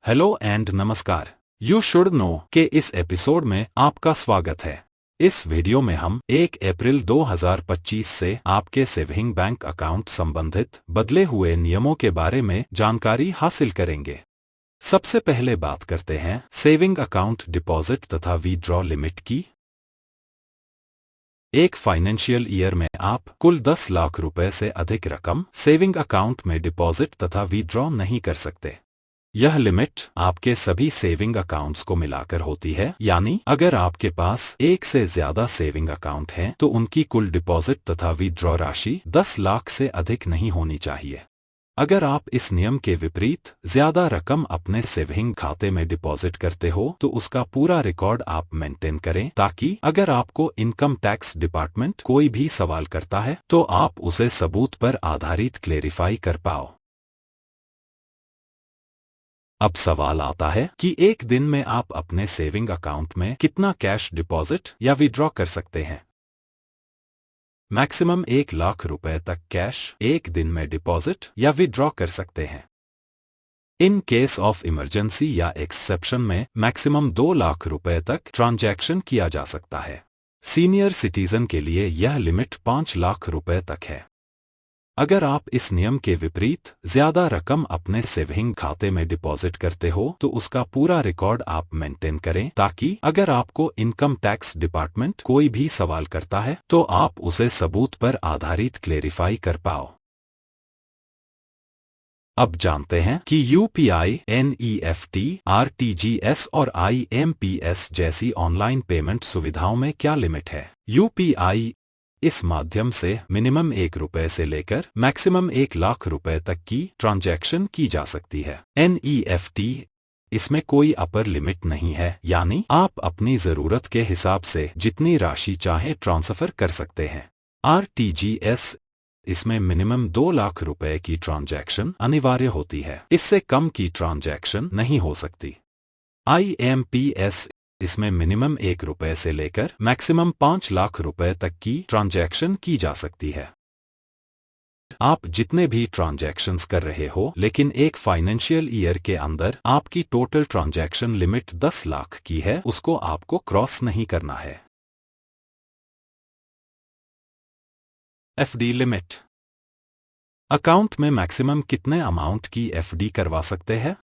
Hello and नमस्कार। You should know के इस एपिसोड में आपका स्वागत है। इस वीडियो में हम 1 अप्रैल 2025 से आपके सेविंग बैंक अकाउंट संबंधित बदले हुए नियमों के बारे में जानकारी हासिल करेंगे। सबसे पहले बात करते हैं सेविंग अकाउंट डिपॉजिट तथा विड्रॉ लिमिट की। एक फाइनेंशियल ईयर में आप कुल 10 लाख रुपए से अधिक रकम सेविंग अकाउंट में डिपॉजिट तथा विड्रॉ नहीं कर सकते। यह लिमिट आपके सभी सेविंग अकाउंट्स को मिलाकर होती है, यानी अगर आपके पास एक से ज्यादा सेविंग अकाउंट हैं तो उनकी कुल डिपॉजिट तथा विड्रॉ राशि 10 लाख से अधिक नहीं होनी चाहिए। अगर आप इस नियम के विपरीत ज्यादा रकम अपने सेविंग खाते में डिपॉजिट करते हो तो उसका पूरा रिकॉर्ड आप मेंटेन करें, ताकि अगर आपको इनकम टैक्स डिपार्टमेंट कोई भी सवाल करता है तो आप उसे सबूत पर आधारित क्लेरिफाई कर पाओ। अब सवाल आता है कि एक दिन में आप अपने सेविंग अकाउंट में कितना कैश डिपॉजिट या विड्रॉ कर सकते हैं। मैक्सिमम 1 लाख रुपए तक कैश एक दिन में डिपॉजिट या विड्रॉ कर सकते हैं। इन केस ऑफ इमरजेंसी या एक्सेप्शन में मैक्सिमम 2 लाख रुपए तक ट्रांजैक्शन किया जा सकता है। सीनियर सिटीजन के लिए यह लिमिट 5 लाख रुपए तक है। अगर आप इस नियम के विपरीत ज्यादा रकम अपने सेविंग खाते में डिपॉजिट करते हो तो उसका पूरा रिकॉर्ड आप मेंटेन करें, ताकि अगर आपको इनकम टैक्स डिपार्टमेंट कोई भी सवाल करता है तो आप उसे सबूत पर आधारित क्लेरिफाई कर पाओ। अब जानते हैं कि यूपीआई, एनईएफटी, आरटीजीएस और आईएमपीएस जैसी ऑनलाइन पेमेंट सुविधाओं में क्या लिमिट है। यूपीआई इस माध्यम से मिनिमम 1 रुपए से लेकर मैक्सिमम 1 लाख रुपए तक की ट्रांजैक्शन की जा सकती है। एनईएफटी इसमें कोई अपर लिमिट नहीं है, यानी आप अपनी जरूरत के हिसाब से जितनी राशि चाहे ट्रांसफर कर सकते हैं। आरटीजीएस इसमें मिनिमम 2 लाख रुपए की ट्रांजैक्शन अनिवार्य होती है, इससे कम की ट्रांजैक्शन नहीं हो सकती। आईएमपीएस इसमें मिनिमम 1 रुपए से लेकर मैक्सिमम 5 लाख रुपए तक की ट्रांजैक्शन की जा सकती है। आप जितने भी ट्रांजैक्शंस कर रहे हो, लेकिन एक फाइनेंशियल ईयर के अंदर आपकी टोटल ट्रांजैक्शन लिमिट 10 लाख की है, उसको आपको क्रॉस नहीं करना है। FD limit. अकाउंट में मैक्सिमम कितने अमाउंट की एफडी करवा सकते हैं।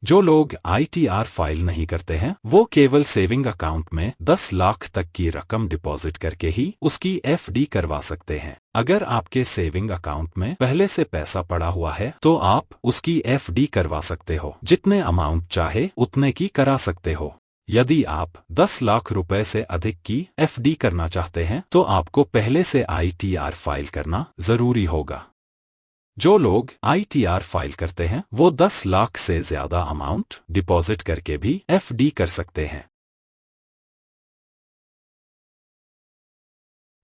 जो लोग आईटीआर फाइल नहीं करते हैं वो केवल सेविंग अकाउंट में 10 लाख तक की रकम डिपॉजिट करके ही उसकी एफडी करवा सकते हैं। अगर आपके सेविंग अकाउंट में पहले से पैसा पड़ा हुआ है तो आप उसकी एफडी करवा सकते हो, जितने अमाउंट चाहे उतने की करा सकते हो। यदि आप 10 लाख रुपए से अधिक की एफडी करना चाहते हैं तो आपको पहले से आईटीआर फाइल करना जरूरी होगा। जो लोग आईटीआर फाइल करते हैं वो 10 लाख से ज्यादा अमाउंट डिपॉजिट करके भी एफडी कर सकते हैं।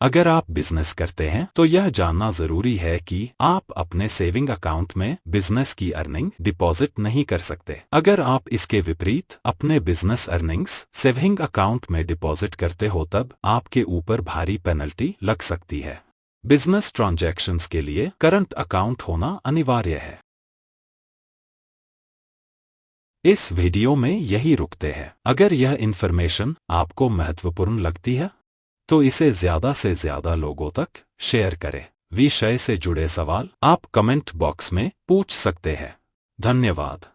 अगर आप बिजनेस करते हैं तो यह जानना जरूरी है कि आप अपने सेविंग अकाउंट में बिजनेस की अर्निंग डिपॉजिट नहीं कर सकते। अगर आप इसके विपरीत अपने बिजनेस अर्निंग्स सेविंग अकाउंट में डिपॉजिट करते हो तब आपके ऊपर भारी पेनल्टी लग सकती है। बिजनेस ट्रांजैक्शंस के लिए करंट अकाउंट होना अनिवार्य है। इस वीडियो में यही रुकते हैं। अगर यह इंफॉर्मेशन आपको महत्वपूर्ण लगती है तो इसे ज्यादा से ज्यादा लोगों तक शेयर करें। विषय से जुड़े सवाल आप कमेंट बॉक्स में पूछ सकते हैं। धन्यवाद।